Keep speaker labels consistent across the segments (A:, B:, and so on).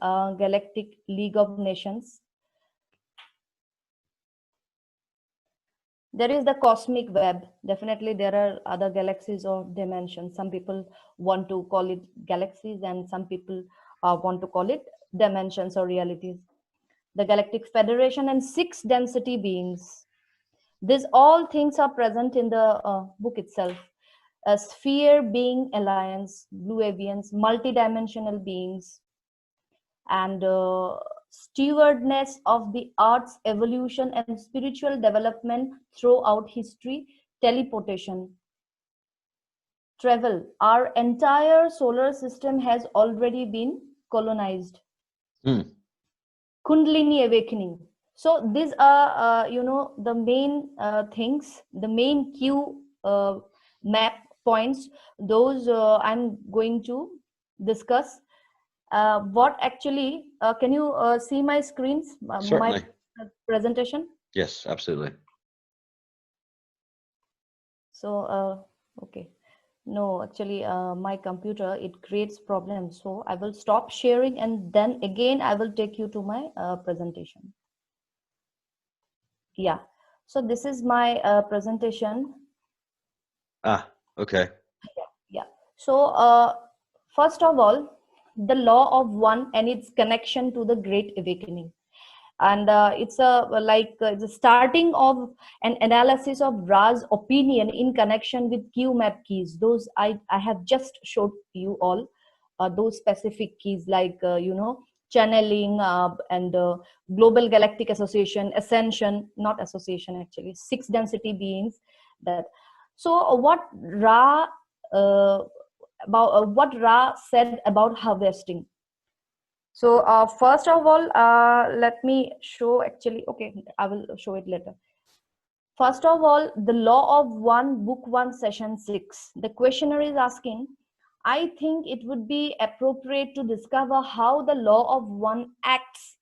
A: Galactic League of Nations. There is the cosmic web. Definitely there are other galaxies or dimensions. Some people want to call it galaxies, and some people want to call it dimensions or realities. The Galactic Federation and 6 density beings. These all things are present in the book itself. A sphere being alliance, blue avians, multidimensional beings, and stewardness of the art's evolution and spiritual development throughout history, teleportation, travel. Our entire solar system has already been colonized. Kundalini awakening. So these are, the main things, the main Q map points. Those I'm going to discuss. What actually, can you see my screens,
B: Certainly.
A: my presentation?
B: Yes, absolutely.
A: So, okay. No, actually, my computer, it creates problems. So I will stop sharing and then again, I will take you to my presentation. Yeah. So this is my presentation.
B: Ah, okay.
A: Yeah. So, first of all, the law of one and its connection to the Great Awakening. And it's it's a starting of an analysis of Ra's opinion in connection with QMAP keys. Those I have just showed you all those specific keys, like channeling and Global Galactic Association, Ascension, not association actually, 6 density beings. That so what Ra about what Ra said about harvesting. So first of all, let me show actually, okay, I will show it later. First of all, the law of one, book 1, session 6. The questioner is asking, I think it would be appropriate to discover how the law of one acts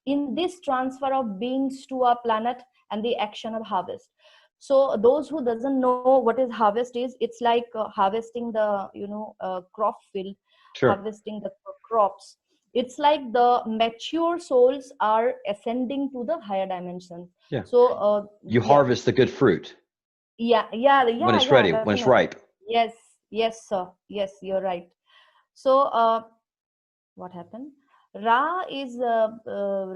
A: in this transfer of beings to our planet and the action of harvest. So those who doesn't know what is harvest is, it's like harvesting the, crop field,
B: Sure.
A: harvesting the crops. It's like the mature souls are ascending to the higher dimensions.
B: Yeah.
A: So
B: you harvest the good fruit.
A: Yeah,
B: when it's ready,
A: definitely.
B: when it's ripe.
A: Yes, sir. Yes, you're right. So what happened? Ra is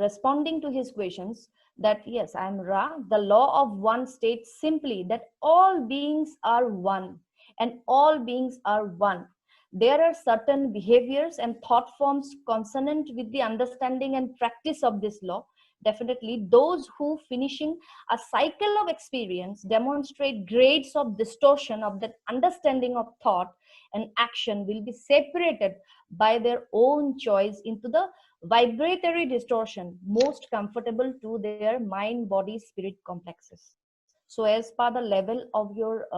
A: responding to his questions that yes, I'm Ra. The law of one states simply that all beings are one and all beings are one. There are certain behaviors and thought forms consonant with the understanding and practice of this law. Definitely, those who finishing a cycle of experience demonstrate grades of distortion of that understanding of thought and action will be separated by their own choice into the vibratory distortion most comfortable to their mind body spirit complexes. So as per the level of your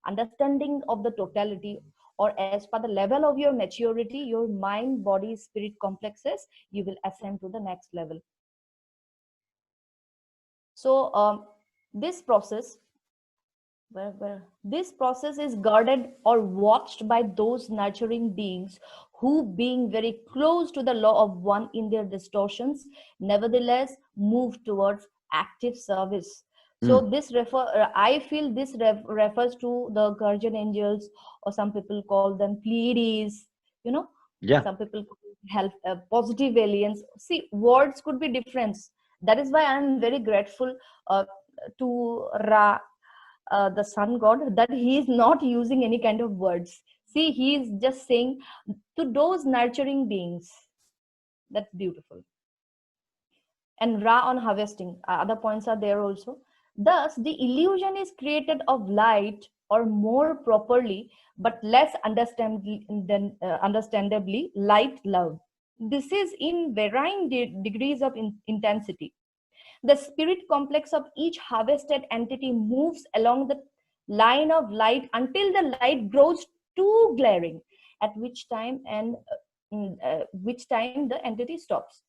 A: understanding of the totality, or as per the level of your maturity, your mind body spirit complexes, you will ascend to the next level. So this process this process is guarded or watched by those nurturing beings who, being very close to the law of one in their distortions, nevertheless move towards active service. So this I feel this refers to the guardian angels, or some people call them Pleiades,
B: Yeah.
A: some people help positive aliens. See, words could be different. That is why I am very grateful to Ra, the sun god, that he is not using any kind of words. See, he is just saying to those nurturing beings. That's beautiful. And Ra on harvesting, other points are there also. Thus the illusion is created of light, or more properly but less understandably, light love. This is in varying degrees of intensity. The spirit complex of each harvested entity moves along the line of light until the light grows too glaring, at which time the entity stops.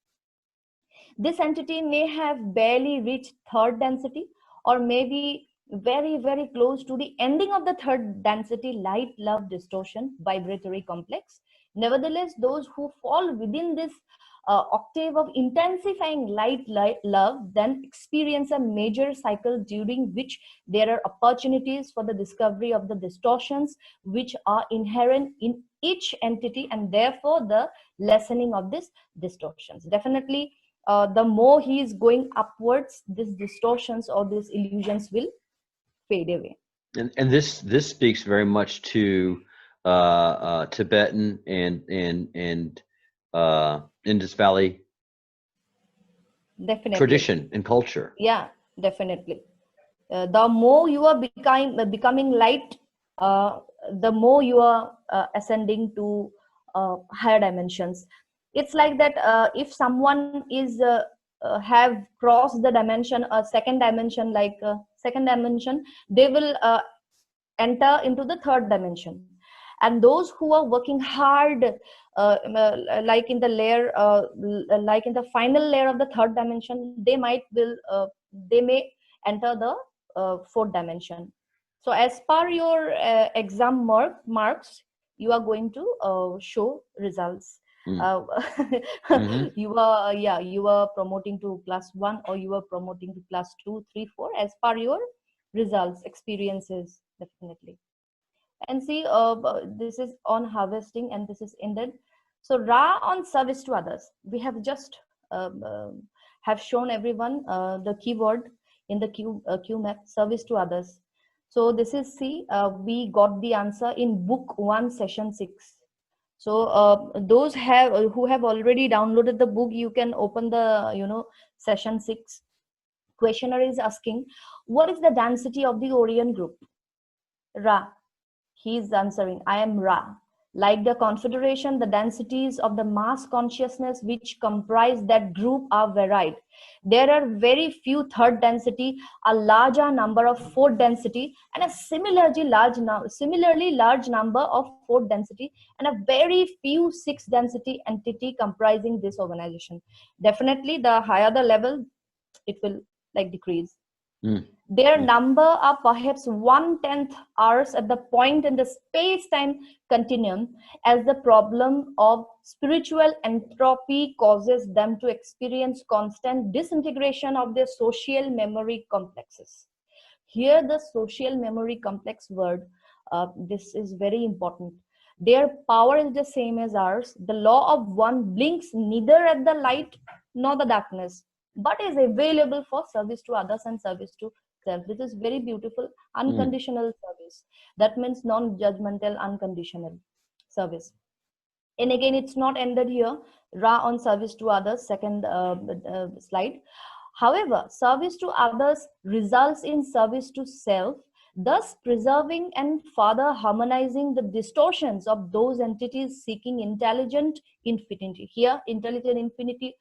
A: This entity may have barely reached third density, or maybe very, very close to the ending of the third density light love distortion vibratory complex. Nevertheless, those who fall within this octave of intensifying light love then experience a major cycle during which there are opportunities for the discovery of the distortions which are inherent in each entity, and therefore the lessening of these distortions. Definitely, the more he is going upwards, these distortions or these illusions will fade away.
B: And this speaks very much to Tibetan and Indus Valley
A: Definitely.
B: tradition and culture.
A: Yeah, definitely. The more you are becoming light, the more you are ascending to higher dimensions. It's like that, if someone is have crossed the dimension, a second dimension, like second dimension, they will enter into the third dimension. And those who are working hard, like in the layer, like in the final layer of the third dimension, they may enter the fourth dimension. So as per your exam marks, you are going to show results.
B: Mm.
A: uh,
B: Hmm.
A: you are promoting to +1, or you are promoting to +2, 3, 4, as per your results, experiences. Definitely. And see, this is on harvesting, and this is ended. So Ra on service to others, we have just have shown everyone the keyword in the q map, service to others. So this is, see, we got the answer in book 1 session 6. So those have who have already downloaded the book, you can open the session 6. Questioner is asking, what is the density of the Orion group? Ra. He is answering, I am Ra. Like the confederation, the densities of the mass consciousness which comprise that group are varied. There are very few third density, a larger number of fourth density, and a similarly large number of fourth density, and a very few sixth density entity comprising this organization. Definitely, the higher the level, it will like decrease.
B: Mm.
A: Their
B: Yeah.
A: number are perhaps 1/10 hours at the point in the space-time continuum, as the problem of spiritual entropy causes them to experience constant disintegration of their social memory complexes. Here, the social memory complex word, this is very important. Their power is the same as ours. The law of one blinks neither at the light nor the darkness, but is available for service to others and service to self. This is very beautiful.
B: Mm.
A: Unconditional service. That means non-judgmental, unconditional service. And again, it's not ended here. Ra on service to others, second slide. However, service to others results in service to self, thus preserving and further harmonizing the distortions of those entities seeking intelligent infinity. Here, intelligent infinity,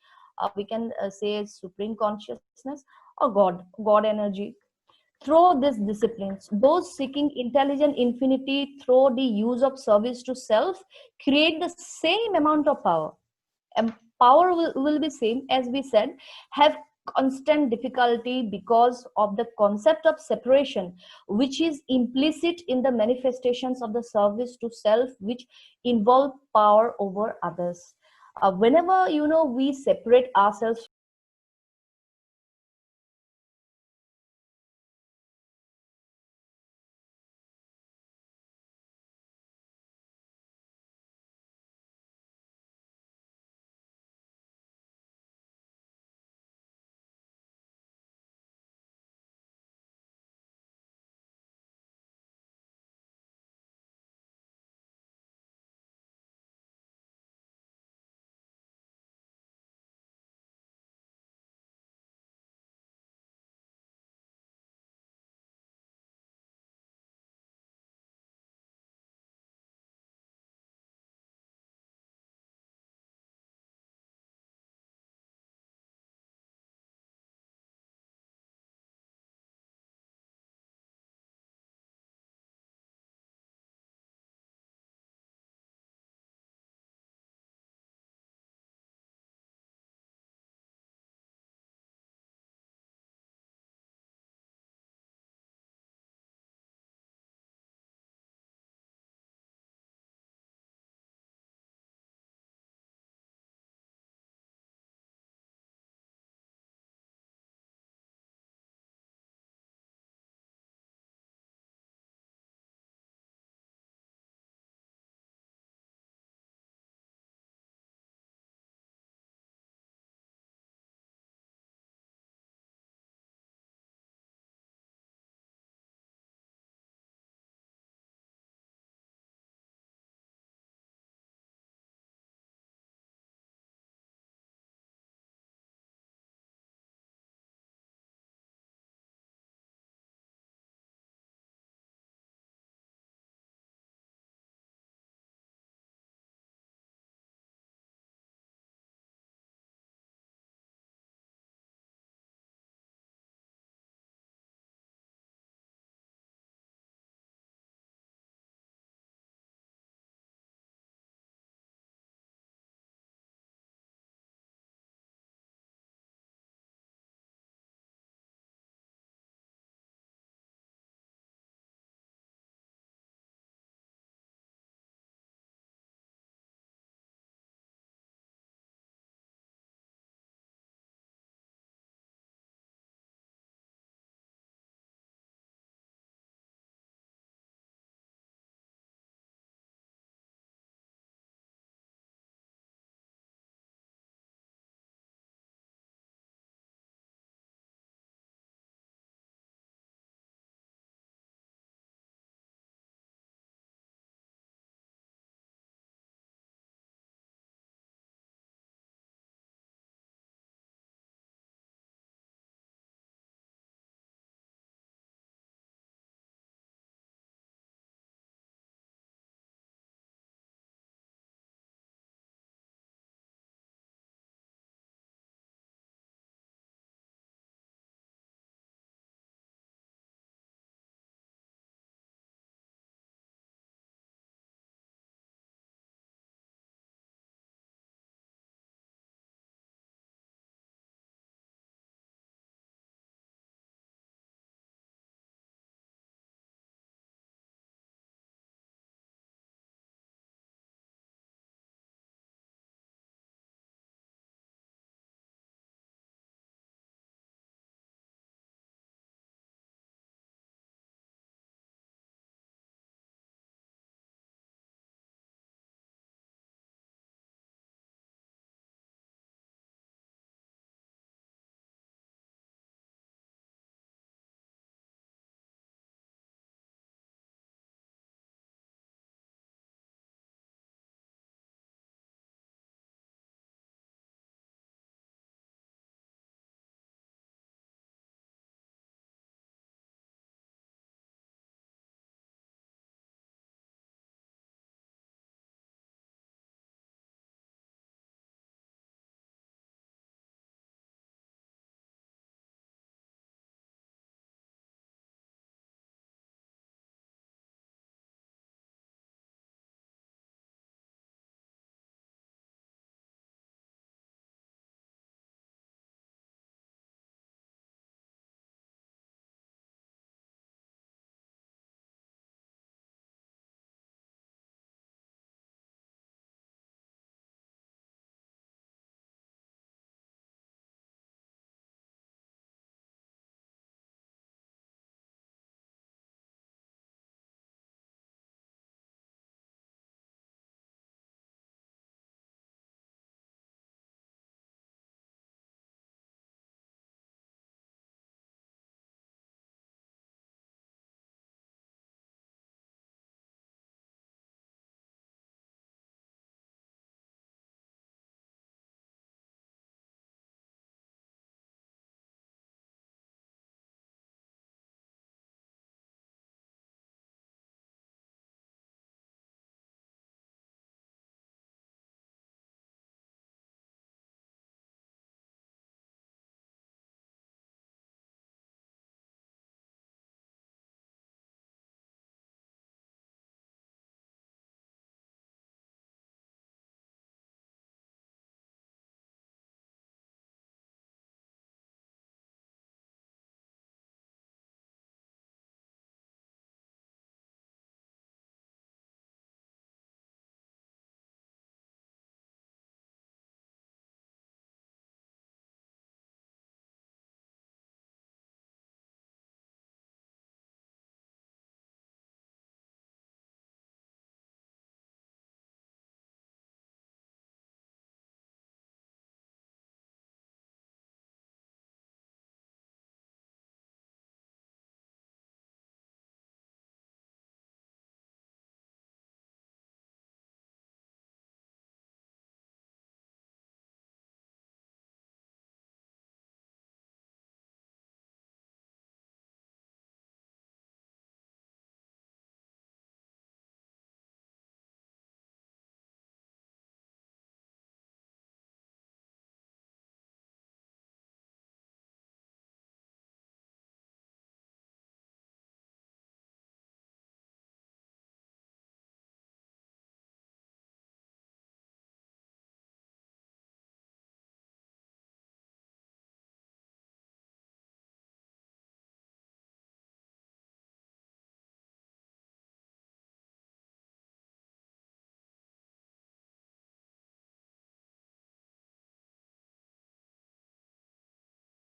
A: we can say supreme consciousness, or God energy. Through these disciplines, those seeking intelligent infinity through the use of service to self create the same amount of power. And power will be same, as we said, have constant difficulty because of the concept of separation, which is implicit in the manifestations of the service to self, which involve power over others. Whenever we separate ourselves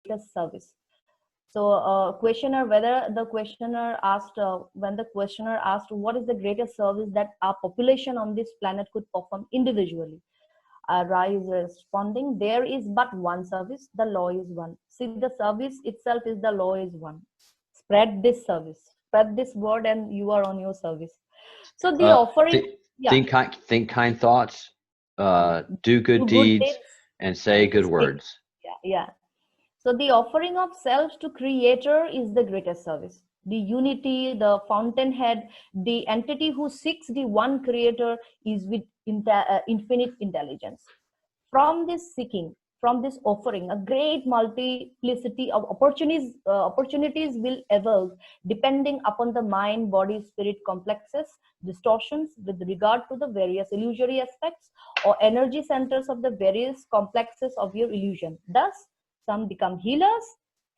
A: greatest service. So, questioner, whether the questioner asked, when the questioner asked, what is the greatest service that our population on this planet could perform individually? Ra is responding, there is but one service, the law is one. See, the service itself is the law is one. Spread this service, spread this word, and you are on your service. So, the offering, yeah,
B: Think kind thoughts, do good
A: do good
B: deeds,
A: deeds
B: and say
A: and
B: good
A: speak.
B: words.
A: Yeah, yeah. So the offering of self to creator is the greatest service. The unity, the fountainhead, the entity who seeks the one creator is with infinite intelligence. From this seeking, from this offering, a great multiplicity of opportunities will evolve depending upon the mind, body, spirit complexes, distortions with regard to the various illusory aspects or energy centers of the various complexes of your illusion. Thus, some become healers,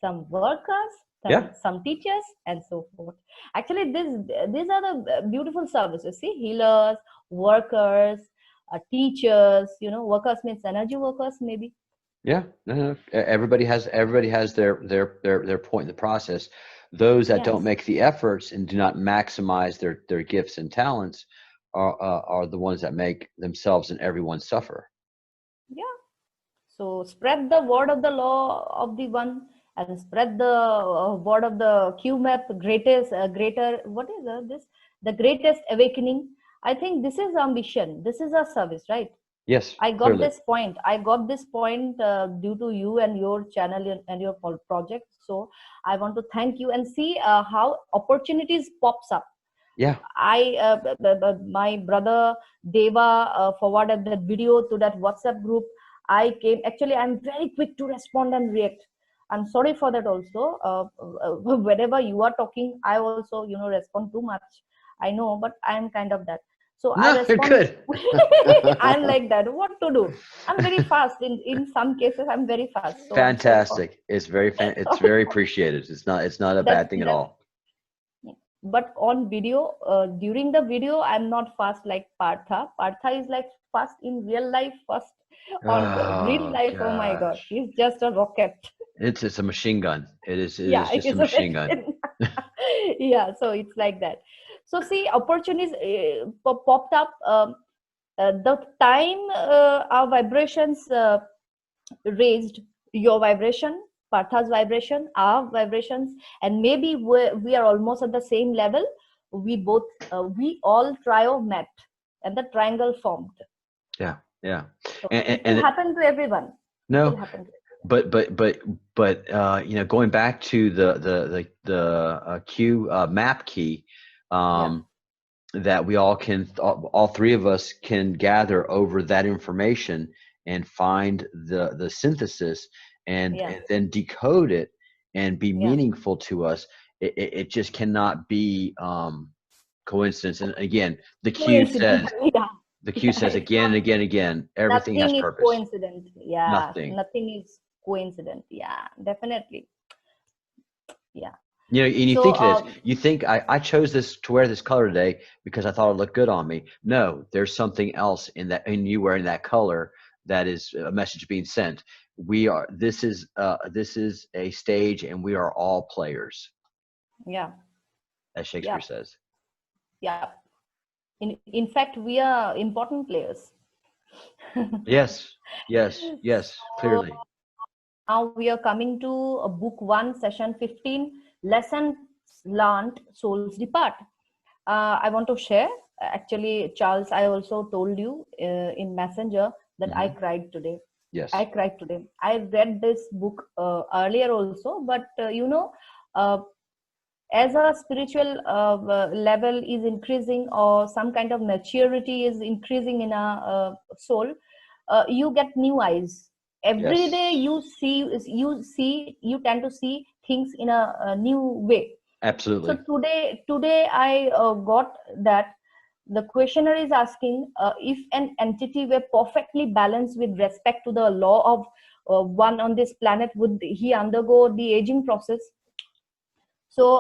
A: some workers,
B: Yeah.
A: some teachers, and so forth. Actually, these are the beautiful services. See, healers, workers, teachers. Workers means energy workers, maybe.
B: Yeah, no. Everybody has their point in the process. Those that don't
A: Yes.
B: make the efforts and do not maximize their gifts and talents are the ones that make themselves and everyone suffer.
A: Yeah. So spread the word of the law of the one, and spread the word of the QMAP, greater. What is this? The greatest awakening. I think this is ambition. This is a service, right?
B: Yes,
A: I got
B: clearly.
A: this point. I got this point due to you and your channel and your project. So I want to thank you and see how opportunities pops up.
B: Yeah.
A: My brother Deva forwarded that video to that WhatsApp group. I came. Actually, I'm very quick to respond and react. I'm sorry for that also. Whenever you are talking, I also respond too much. I know, but I'm kind of that. So I
B: No, you're
A: respond.
B: good.
A: I'm like that. What to do? I'm very fast. In some cases, I'm very fast. So I'm sorry for.
B: Fantastic. It's
A: Sorry
B: very
A: for
B: appreciated. It's not a
A: that's
B: bad thing at
A: that's
B: all.
A: but on video, during the video, I'm not fast like Partha is like fast in real life, fast on real
B: Oh
A: life. Oh my god,
B: gosh.
A: he's just a rocket.
B: It's a machine gun. It
A: Yeah,
B: is
A: it
B: just a
A: is a
B: machine gun.
A: machine. Yeah, so it's like that. So see, opportunities popped up. The time our vibrations raised, your vibration, Partha's vibration, our vibrations, and maybe we are almost at the same level. We all trio met, and the triangle formed.
B: Yeah, yeah.
A: So
B: And,
A: it
B: and
A: will
B: it,
A: happen to everyone. It will
B: no,
A: happen to
B: but going back to the Q map key,
A: yeah,
B: um, that we all three of us can gather over that information and find the synthesis
A: yeah,
B: and then decode it and be
A: yeah.
B: meaningful to us. It just cannot be coincidence. And again,
A: Coincidence. Yeah,
B: the Q
A: yeah.
B: says
A: It's
B: again
A: not.
B: and again and again, everything has
A: Nothing is
B: purpose.
A: coincident. Yeah,
B: Nothing.
A: nothing is coincident. Yeah, definitely. Yeah.
B: And you
A: So
B: think it is. You think I chose this to wear this color today because I thought it looked good on me. No, there's something else in you wearing that color that is a message being sent. This is a stage and we are all players,
A: yeah,
B: as Shakespeare
A: yeah,
B: says.
A: yeah. In fact, we are important players.
B: Yes, yes, yes,
A: So
B: clearly.
A: now we are coming to book 1, session 15, lessons learned, souls depart. I want to share. Actually, Charles, I also told you in Messenger that I
B: Hmm.
A: cried today. I
B: Yes.
A: cried today. I read this book earlier also, but uh, as a spiritual level is increasing or some kind of maturity is increasing in a soul, you get new eyes. Every day
B: Yes.
A: you tend to see things in a new way. So
B: Absolutely.
A: today I got that the questioner is asking, if an entity were perfectly balanced with respect to the law of one on this planet, would he undergo the aging process? So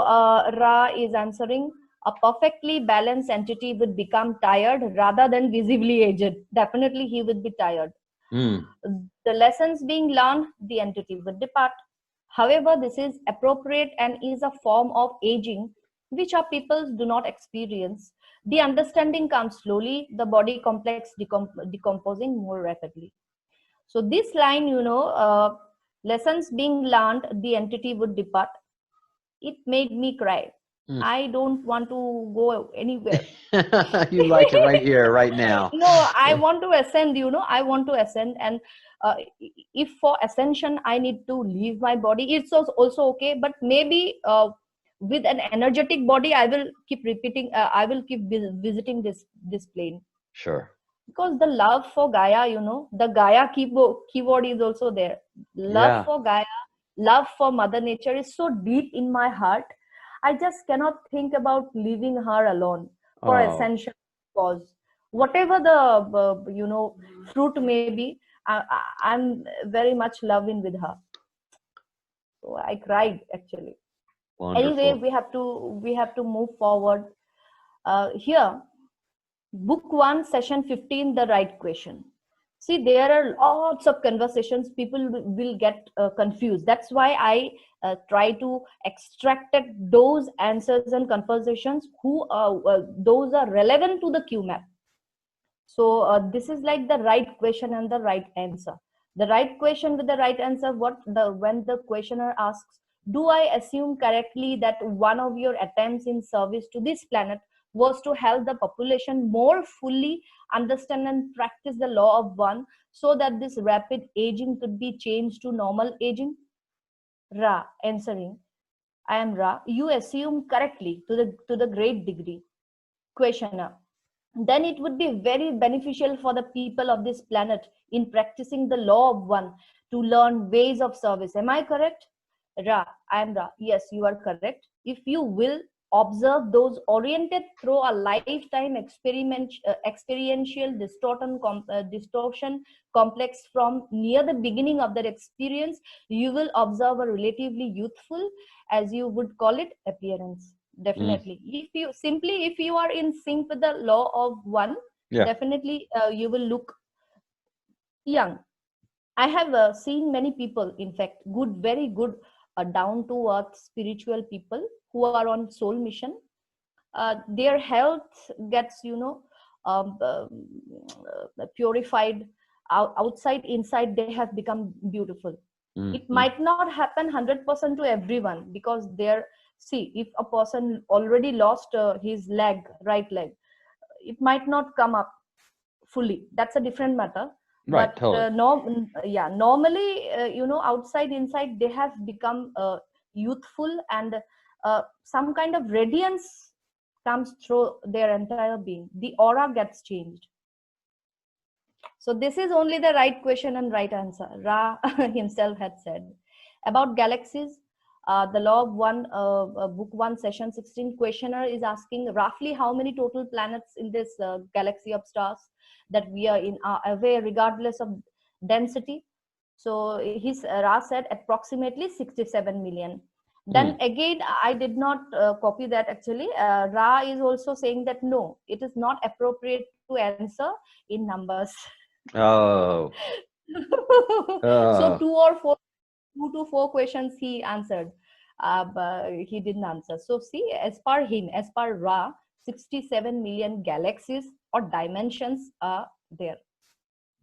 A: Ra is answering, a perfectly balanced entity would become tired rather than visibly aged. Definitely he would be tired.
B: Mm.
A: The lessons being learned, the entity would depart. However, this is appropriate and is a form of aging which our peoples do not experience. The understanding comes slowly, the body complex decomposing more rapidly. So this line, lessons being learned, the entity would depart. It made me cry.
B: Mm.
A: I don't want to go anywhere.
B: You like it right here, right now.
A: No, I want to ascend, I want to ascend. And if for ascension I need to leave my body, it's also okay. But maybe with an energetic body, I will keep repeating, I will keep visiting this plane.
B: Sure.
A: Because the love for Gaia, the Gaia keyword is also there. Love
B: Yeah.
A: for Gaia, love for Mother Nature is so deep in my heart. I just cannot think about leaving her alone for
B: Oh,
A: essential cause. Whatever the fruit may be, I'm very much loving with her. So I cried actually. Anyway,
B: wonderful.
A: we have to move forward. Here, book 1, session 15, the right question. See, there are lots of conversations. People will get confused. That's why I try to extract those answers and conversations who those are relevant to the QMAP. So this is like the right question and the right answer. The right question with the right answer. When the questioner asks, "Do I assume correctly that one of your attempts in service to this planet was to help the population more fully understand and practice the law of one, so that this rapid aging could be changed to normal aging?" Ra answering, "I am Ra. You assume correctly to the great degree." Questioner, then it would be very beneficial for the people of this planet in practicing the law of one to learn ways of service. Am I correct? Ra, I am Ra. Yes, you are correct. If you will observe those oriented through a lifetime experiential distortion complex from near the beginning of their experience, you will observe a relatively youthful, as you would call it, appearance.
B: Mm.
A: Definitely, if you are in sync with the law of one,
B: Yeah.
A: definitely you will look young. I have seen many people, in fact, very good, down to earth spiritual people who are on soul mission. Their health gets, purified. Outside, inside, they have become beautiful. It
B: Mm-hmm.
A: might not happen 100% to everyone, because there, see, if a person already lost his right leg, it might not come up fully. That's a different matter.
B: Right.
A: But
B: Totally.
A: yeah, normally, outside inside, they have become youthful, and some kind of radiance comes through their entire being. The aura gets changed. So this is only the right question and right answer. Ra himself had said about galaxies. The law of one, book 1, session 16, questioner is asking roughly how many total planets in this galaxy of stars that we are in are aware, regardless of density. So his Ra said approximately 67 million. Then
B: Mm.
A: again, I did not copy that actually. Ra is also saying that no, it is not appropriate to answer in numbers.
B: Oh.
A: So
B: Oh.
A: 2 to 4 questions he answered, but he didn't answer. So see, as per him, as per Ra, 67 million galaxies or dimensions are there.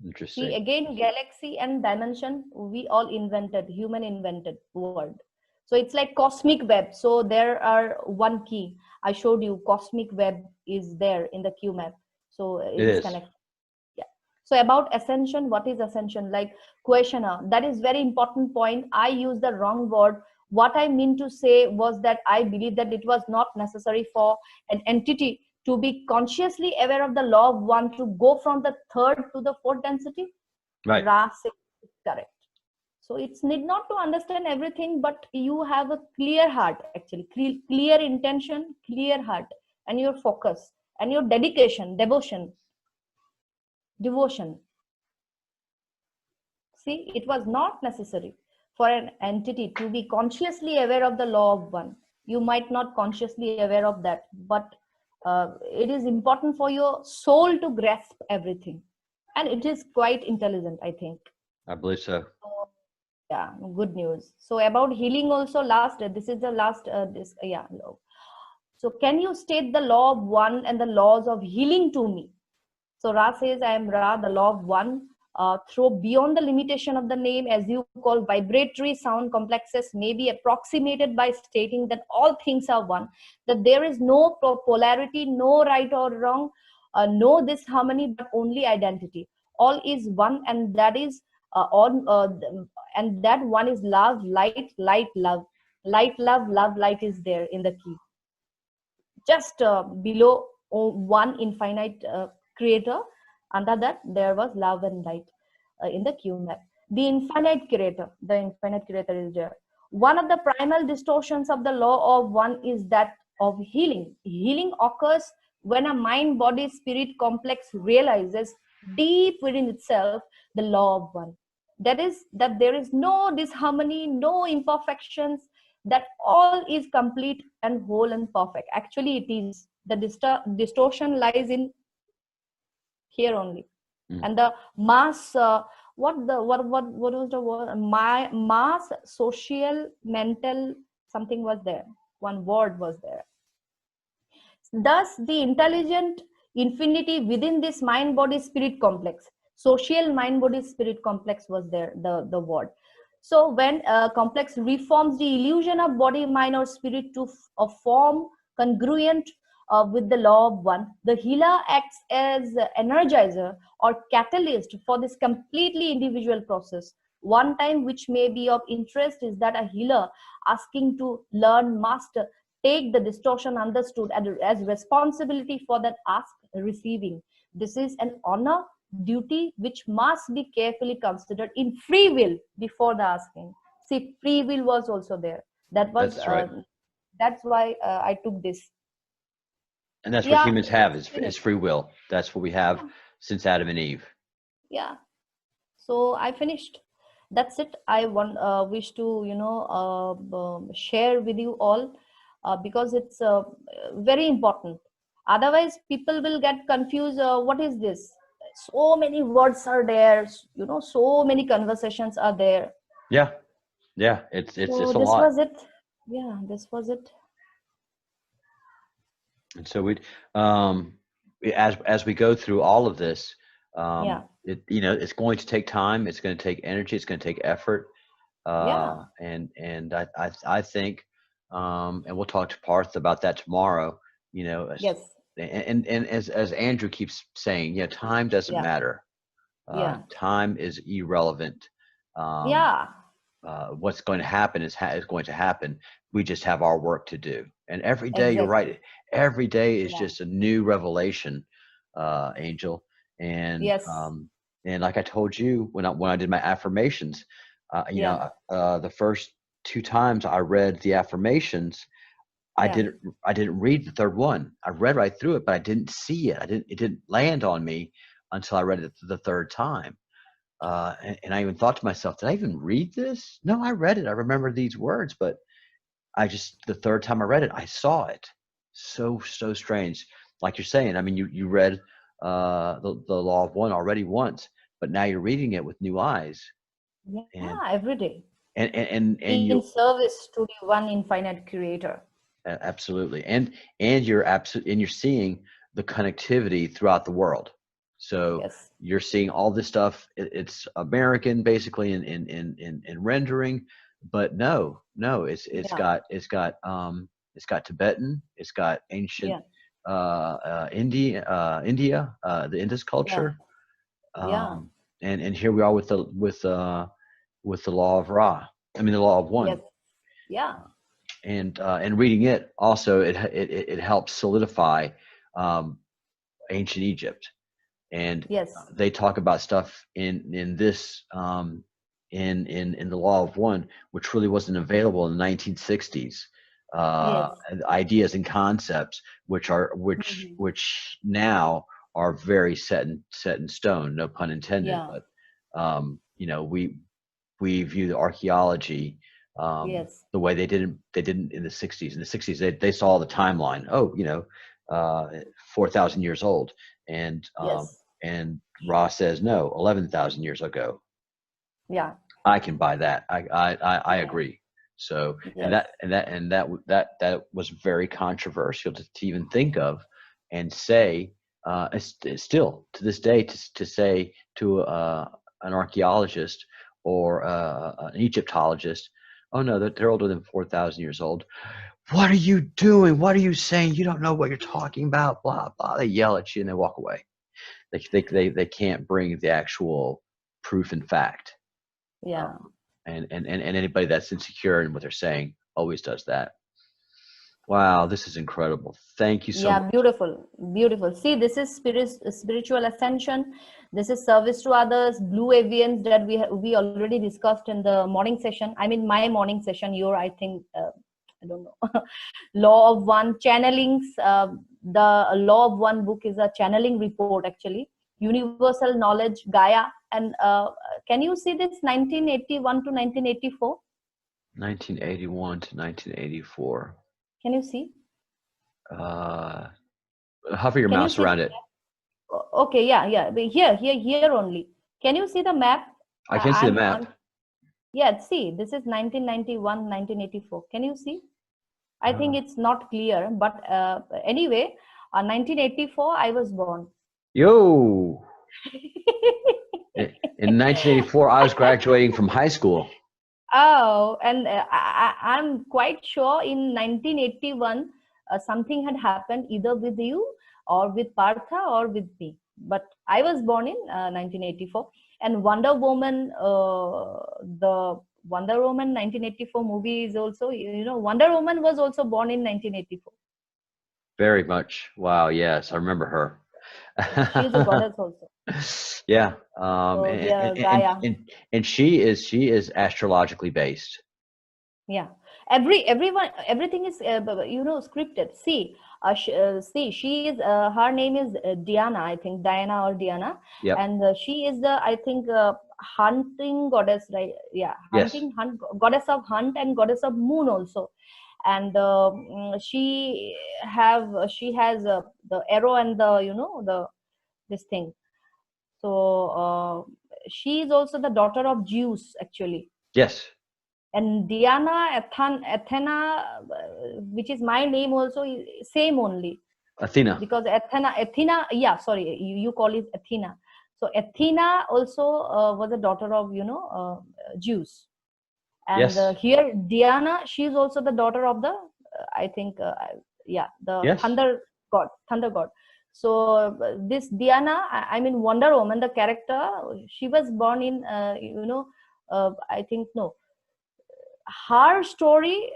A: See,
B: Interesting.
A: again, galaxy and dimension, we all invented, human invented word. So it's like cosmic web. So there are one key. I showed you cosmic web is there in the QMAP. So
B: It
A: it is
B: is.
A: connected. Yeah. So about ascension, what is ascension? Like questioner, that is very important point. I used the wrong word. What I mean to say was that I believe that it was not necessary for an entity to be consciously aware of the law of one to go from the third to the fourth density.
B: Right.
A: Ra says it's correct. So it's need not to understand everything, but you have a clear heart, actually, clear intention, clear heart, and your focus and your dedication, devotion. See, it was not necessary for an entity to be consciously aware of the law of one. You might not consciously aware of that, but it is important for your soul to grasp everything. And it is quite intelligent, I think.
B: I believe so.
A: Yeah, good news. So about healing also, last, this is the last, so can you state the law of one and the laws of healing to me? So Ra says, I am Ra, the law of one, throw beyond the limitation of the name, as you call vibratory sound complexes may be approximated by stating that all things are one, that there is no polarity, no right or wrong, no disharmony, but only identity. All is one, and that is and that one is love, light, light, love. Light, love, love, light is there in the key, just below one infinite creator. Under that there was love and light in the Q map. The infinite creator is there. One of the primal distortions of the law of one is that of healing. Healing occurs when a mind body spirit complex realizes deep within itself the law of one, that is that there is no disharmony, no imperfections, that all is complete and whole and perfect. Actually it is, the distortion lies in here only.
B: Mm.
A: And the mass what was the word, my mass social mental something was there, one word was there. Thus, the intelligent infinity within this mind body spirit complex, social mind body spirit complex was there, the word. So, when complex reforms the illusion of body, mind, or spirit to a form congruent with the law of one, the healer acts as energizer or catalyst for this completely individual process. One time, which may be of interest, is that a healer asking to learn must take the distortion understood as responsibility for that ask receiving. This is an honor duty which must be carefully considered in free will before the asking. See, free will was also there. That was
B: That's right.
A: that's why I took this.
B: And that's what
A: Yeah,
B: humans have
A: it's
B: is
A: finished.
B: free will. That's what we have
A: Yeah,
B: since Adam and Eve.
A: yeah. So I finished. That's it. I want wish to share with you all because it's very important. Otherwise, people will get confused. What is this? So many words are there. So many conversations are there.
B: Yeah, yeah. It's
A: So
B: a
A: this
B: lot.
A: was it. Yeah, this was it.
B: And so we, um, as we go through all of this,
A: Yeah,
B: it's going to take time. It's going to take energy. It's going to take effort.
A: yeah,
B: And I think, and we'll talk to Parth about that tomorrow. You know,
A: yes,
B: and as Andrew keeps saying, yeah, time doesn't
A: yeah,
B: matter.
A: yeah,
B: Time is irrelevant. Um,
A: yeah.
B: what's going to happen is going to happen. We just have our work to do. And every day, you're
A: Exactly.
B: right. Every day is
A: Yeah.
B: just a new revelation, Angel. And
A: Yes.
B: and like I told you when I did my affirmations,
A: Yeah.
B: the first two times I read the affirmations, I
A: Yeah.
B: didn't I didn't read the third one. I read right through it, but I didn't see it. It didn't land on me until I read it the third time. And I even thought to myself, did I even read this? No, I read it. I remember these words, but the third time I read it, I saw it. So strange. Like you're saying, I mean, you read the Law of One already once, but now you're reading it with new eyes, and
A: Yeah. Every day.
B: and
A: In
B: you
A: service to the one infinite creator.
B: absolutely, and you're absolutely, and you're seeing the connectivity throughout the world. So
A: Yes.
B: you're seeing all this stuff. It's American basically in rendering, but no,
A: Yeah.
B: it's got Tibetan, it's got ancient
A: Yeah.
B: India, the Indus
A: Yeah.
B: culture,
A: Yeah.
B: and here we are with the law of Ra. I mean the law of
A: Yes.
B: one,
A: Yeah.
B: and reading it also it helps solidify um, ancient Egypt, and
A: Yes.
B: they talk about stuff in this in the law of one which really wasn't available in the 1960s,
A: Yes.
B: ideas and concepts which are
A: Mhm.
B: which now are very set in stone, no pun intended,
A: Yeah.
B: but we view the archaeology
A: Yes.
B: the way they didn't in the 60s. In the 60s, they saw the timeline. Oh, 4,000 years old, and
A: Yes.
B: Ra says no, 11,000 years ago.
A: Yeah.
B: I can buy that. I
A: Yeah.
B: agree. So, and
A: Yes.
B: that was very controversial to even think of, and say, it's still to this day, to say to an archaeologist or an Egyptologist, oh no, they're older than 4,000 years old. What are you doing? What are you saying? You don't know what you're talking about. Blah blah. They yell at you and they walk away. They think they can't bring the actual proof and fact.
A: Yeah.
B: And anybody that's insecure in what they're saying always does that. Wow, this is incredible. Thank you so
A: Yeah,
B: much.
A: beautiful, beautiful. See, this is spiritual ascension. This is service to others. Blue avians that we already discussed in the morning session. I mean, my morning session. Your, I think, I don't know. Law of One channelings. The Law of One book is a channeling report, actually. Universal knowledge, Gaia, and can you see this 1981 to 1984?
B: 1981 to 1984.
A: Can you see?
B: Uh, Hover your
A: Can you
B: mouse
A: see?
B: around it.
A: Okay, yeah, yeah. But here only. Can you see the map?
B: I can't see the
A: I'm
B: map.
A: yeah. See, this is 1991, 1984. Can you see? I think
B: Uh,
A: it's not clear, but anyway, 1984, I was born.
B: Yo, in 1984, I was graduating from high school.
A: Oh, and I'm quite sure in 1981 something had happened either with you or with Partha or with me. But I was born in 1984, and Wonder Woman, the Wonder Woman 1984 movie is also, Wonder Woman was also born in 1984.
B: Very much. Wow. Yes, I remember
A: Yeah, she is a
B: her.
A: goddess also.
B: Yeah.
A: So
B: And,
A: yeah,
B: and and
A: Gaia.
B: and and she is astrologically based.
A: Yeah, everything is scripted. See, see, she is her name is Diana, I think, Diana or Diana,
B: Yep.
A: and she is the, I think, hunting goddess, right? Yeah,
B: Yes.
A: goddess of hunt and goddess of moon also. And she has the arrow and the, the this thing. So she is also the daughter of Zeus, actually.
B: Yes.
A: And Diana, Athena, which is my name also, same only.
B: Athena.
A: Because Athena, yeah, sorry, you call it Athena. So Athena also was a daughter of, Zeus. And
B: Yes.
A: here Diana, she is also the daughter of the, I think, yeah, the
B: Yes.
A: thunder god. So this Diana, I mean Wonder Woman, the character, she was born in, I think, no, her story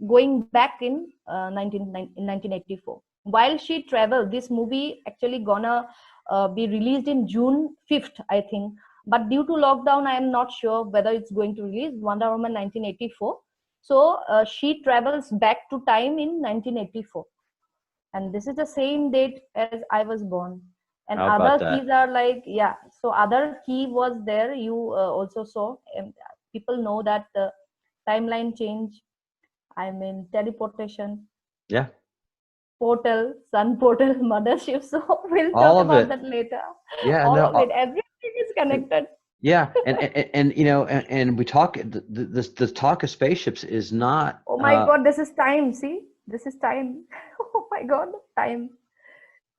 A: going back in 1984, while she traveled. This movie actually gonna be released in June 5th, I think, but due to lockdown I am not sure whether it's going to release Wonder Woman 1984. So she travels back to time in 1984, and this is the same date as I was born. And
B: How
A: other
B: about
A: keys
B: that?
A: are like, yeah, so other key was there, you also saw. People know that timeline change, I mean teleportation,
B: Yeah.
A: portal, sun portal, mothership. So we'll talk
B: All of
A: about
B: it.
A: that later.
B: Yeah.
A: All
B: No.
A: of it, everything is connected.
B: Yeah. And and we talk. The talk of spaceships is not.
A: Oh my god, this is time. See, this is time. Oh my god, time,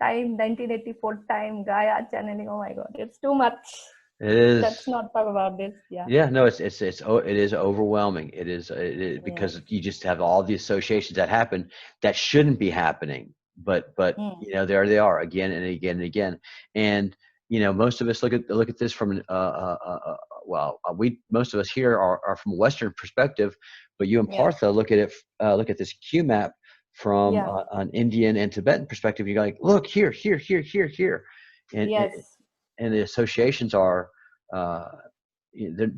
A: time, 1984 time, Gaia channeling. Oh my god, it's too much.
B: It
A: Let's
B: is.
A: not talk about this. Yeah.
B: Yeah, no, it is overwhelming. It is
A: Yeah.
B: because you just have all the associations that happen that shouldn't be happening, but
A: Hmm.
B: there they are again and again and again. And most of us look at this from an well, we most of us here are from a Western perspective, but you and
A: Yeah.
B: Partha look at this Q map from
A: Yeah.
B: an Indian and Tibetan perspective. You go like, look here, here, here, here, here, and
A: Yes.
B: and the associations are. Uh,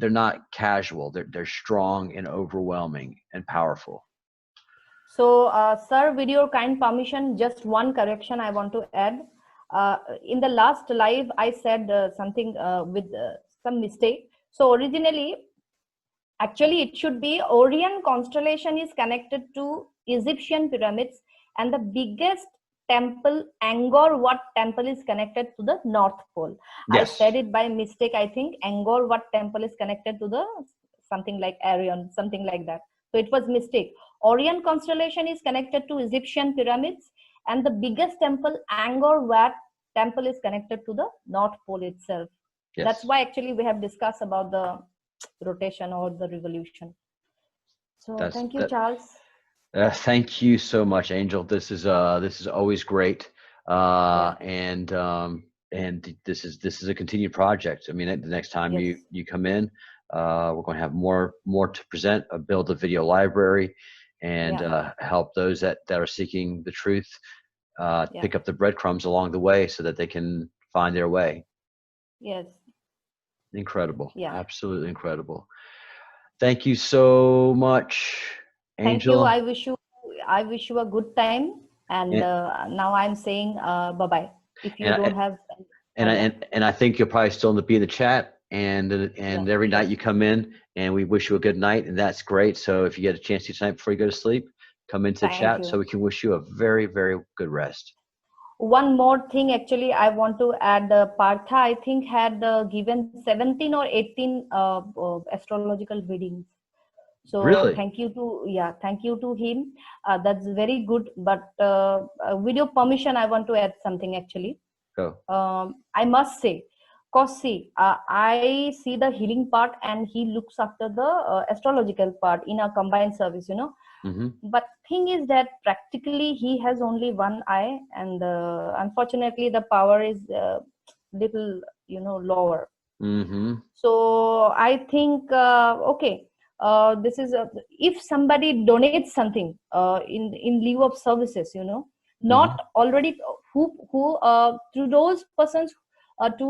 B: they're not casual. They're strong and overwhelming and powerful.
A: So, sir, with your kind permission, just one correction I want to add. In the last live, I said something with some mistake. So, originally, actually, it should be Orion constellation is connected to Egyptian pyramids, and the biggest temple, Angkor Wat temple is connected to the North Pole. I
B: Yes.
A: said it by mistake. I think Angkor Wat temple is connected to the something like Orion, something like that. So it was mistake. Orion constellation is connected to Egyptian pyramids, and the biggest temple, Angkor Wat temple, is connected to the North Pole itself. That's
B: Yes.
A: why actually we have discussed about the rotation or the revolution. So
B: That's
A: thank you,
B: that.
A: Charles.
B: Thank you so much, Angel. This is always great,
A: Yeah.
B: and this is a continued project. I mean, the next time
A: Yes.
B: you come in, we're going to have more to present. Build a video library, and
A: Yeah.
B: help those that are seeking the truth
A: Yeah.
B: pick up the breadcrumbs along the way, so that they can find their way.
A: Yes.
B: Incredible,
A: Yeah.
B: absolutely incredible. Thank you so much,
A: Thank you.
B: Angel.
A: I wish you a good time. And
B: And
A: now I'm saying bye bye. If you don't
B: and
A: have, yeah,
B: and I think you'll probably still be in the chat,
A: yeah,
B: and every night
A: yes,
B: you come in, and we wish you a good night, and that's great. So if you get a chance to tonight before you go to sleep, come into the
A: thank
B: chat so
A: you.
B: we can wish you a very, very good rest.
A: One more thing, actually, I want to add. Partha, I think, had given 17 or 18 astrological readings. So
B: Really?
A: thank you to, yeah, thank you to him. That's very good. But with your permission, I want to add something actually.
B: Go.
A: I must say, cause see, I see the healing part, and he looks after the astrological part in a combined service, you know.
B: Mm-hmm.
A: But thing is that practically he has only one eye, and unfortunately the power is little, you know, lower.
B: Mm-hmm.
A: So I think okay, this is if somebody donates something in lieu of services, you know,
B: Mm-hmm.
A: not already who to those persons to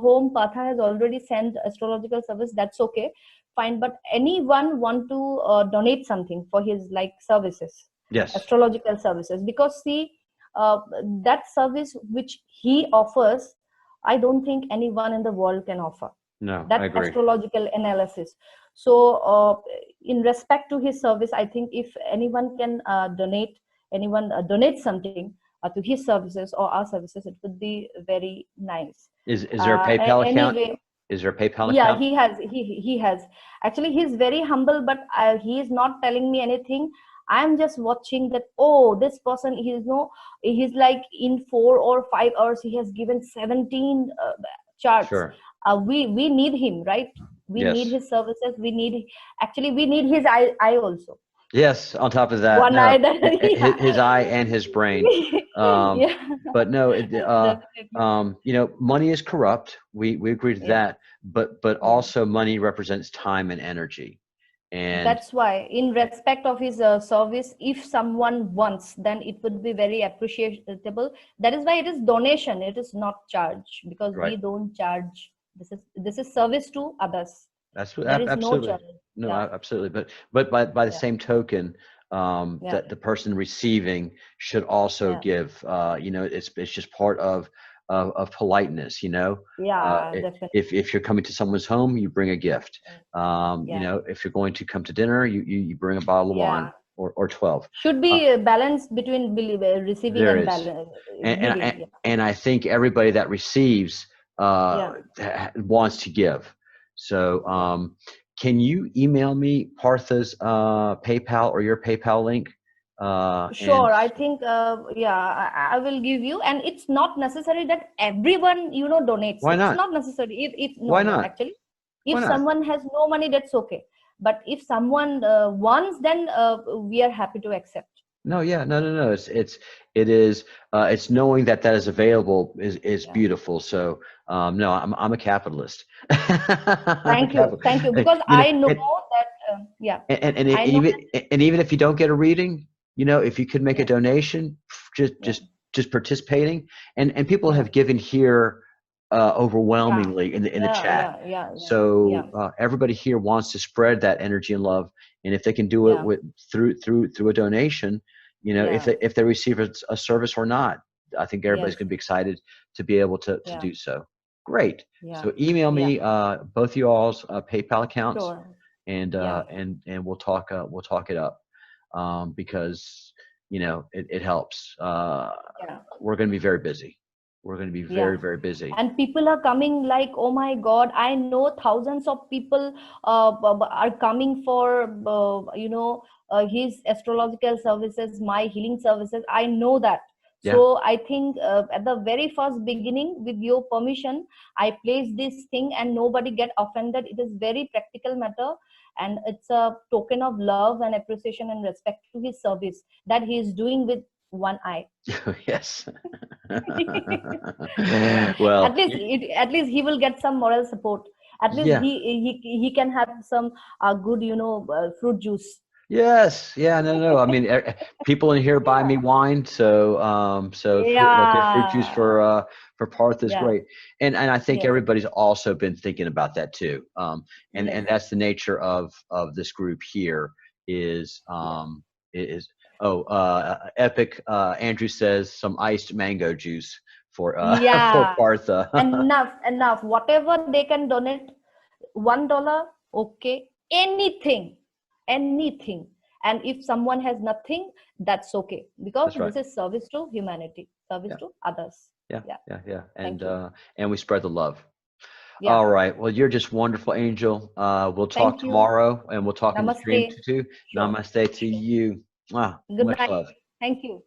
A: whom Patha has already sent astrological service, that's okay, fine. But anyone want to donate something for his like services,
B: Yes.
A: astrological services, because see, that service which he offers, I don't think anyone in the world can offer
B: No, I
A: that
B: agree.
A: astrological analysis. So in respect to his service, I think if anyone can anyone donate something to his services or our services, it would be very nice.
B: Is there a PayPal account?
A: Anyway,
B: Is there a PayPal
A: yeah,
B: account?
A: he has actually, he's very humble, but he is not telling me anything. I'm just watching that, oh, this person, he's no, he's like in 4 or 5 hours he has given 17 charts.
B: Sure.
A: We need him, right? We need
B: Yes.
A: his services. We need, actually we need his eye also.
B: Yes. On top of that,
A: One
B: no,
A: eye that,
B: his eye and his brain. Um,
A: yeah.
B: but no,
A: Definitely.
B: you know, money is corrupt. We agree to
A: Yeah,
B: that. But
A: yeah.
B: also money represents time and energy. And
A: That's why, in respect of his service, if someone wants, then it would be very appreciable. That is why it is donation. It is not charge, because
B: right.
A: we don't charge. This is service to others. There is no
B: Absolutely.
A: charge.
B: No,
A: Yeah,
B: absolutely. But by the
A: yeah,
B: same token,
A: yeah,
B: that the person receiving should also
A: yeah,
B: give. You know, it's just part of politeness. You know,
A: yeah. Definitely.
B: if you're coming to someone's home, you bring a gift. You
A: Yeah,
B: know, if you're going to come to dinner, you bring a bottle of wine
A: yeah.
B: or 12.
A: Should
B: Uh,
A: be balanced between receiving
B: there
A: and
B: is,
A: giving. Yeah,
B: and I think everybody that receives
A: yeah,
B: wants to give. So,
A: yeah.
B: can you email me Partha's PayPal or your PayPal link? And
A: Sure, I think yeah, I will give you, and it's not necessary that everyone, you know, donates.
B: why
A: It's
B: not?
A: not necessary. If no,
B: Why
A: no,
B: not?
A: actually,
B: Why
A: if
B: not?
A: someone has no money, that's okay. But if someone wants, then we are happy to accept.
B: No, yeah, no. It is it's knowing that that is available is
A: Yeah.
B: beautiful. So, no, I'm a capitalist. I'm a
A: Thank you,
B: capitalist.
A: because
B: You know,
A: I know that yeah, I know that.
B: and even if you don't get a reading, you know, if you could make a
A: Yes,
B: donation, just
A: yeah,
B: participating, and people
A: yeah,
B: have given here
A: yeah,
B: overwhelmingly in the chat.
A: yeah,
B: So everybody here wants to spread that energy and love, and if they can do it
A: yeah,
B: with through a donation, you know,
A: yeah,
B: if they receive a service or not, I think everybody's
A: yes,
B: going to be excited to be able to
A: yeah,
B: do so. Great.
A: yeah,
B: So email
A: yeah.
B: me both you all's PayPal accounts,
A: Sure.
B: and
A: Yeah,
B: we'll talk it up, because it helps.
A: Yeah.
B: We're going to be very busy. We're going to be
A: Yeah.
B: very, very busy.
A: And people are coming like, oh my God, I know thousands of people are coming for, his astrological services, my healing services. I know that.
B: Yeah.
A: So I think at the very first beginning, with your permission, I place this thing and nobody get offended. It is very practical matter. And it's a token of love and appreciation and respect to his service that he is doing with one eye.
B: Yes.
A: Yeah,
B: Well,
A: at least he will get some moral support. At least
B: yeah.
A: he can have some good, fruit juice.
B: Yes. Yeah. No, no. I mean, people in here buy me
A: Yeah,
B: wine, so okay, fruit juice
A: yeah,
B: for Parth is
A: yeah,
B: great, and I think
A: yes,
B: everybody's also been thinking about that too. And
A: yes,
B: that's the nature of this group here is
A: yeah,
B: is oh epic. Andrew says some iced mango juice for for
A: yeah.
B: Partha.
A: Enough. Whatever they can donate, $1, okay, anything. And if someone has nothing, that's okay, because
B: That's right.
A: this is service to humanity, service
B: Yeah.
A: to others.
B: Yeah.
A: Yeah.
B: Yeah. Yeah.
A: Thank you.
B: And we spread the love.
A: Yeah.
B: All right. Well, you're just wonderful, Angel. We'll talk
A: Thank you.
B: tomorrow, and we'll talk in the stream
A: Namaste.
B: too.
A: Sure.
B: Namaste to
A: Sure.
B: you. Wow.
A: Good
B: Much
A: night.
B: love.
A: Thank you.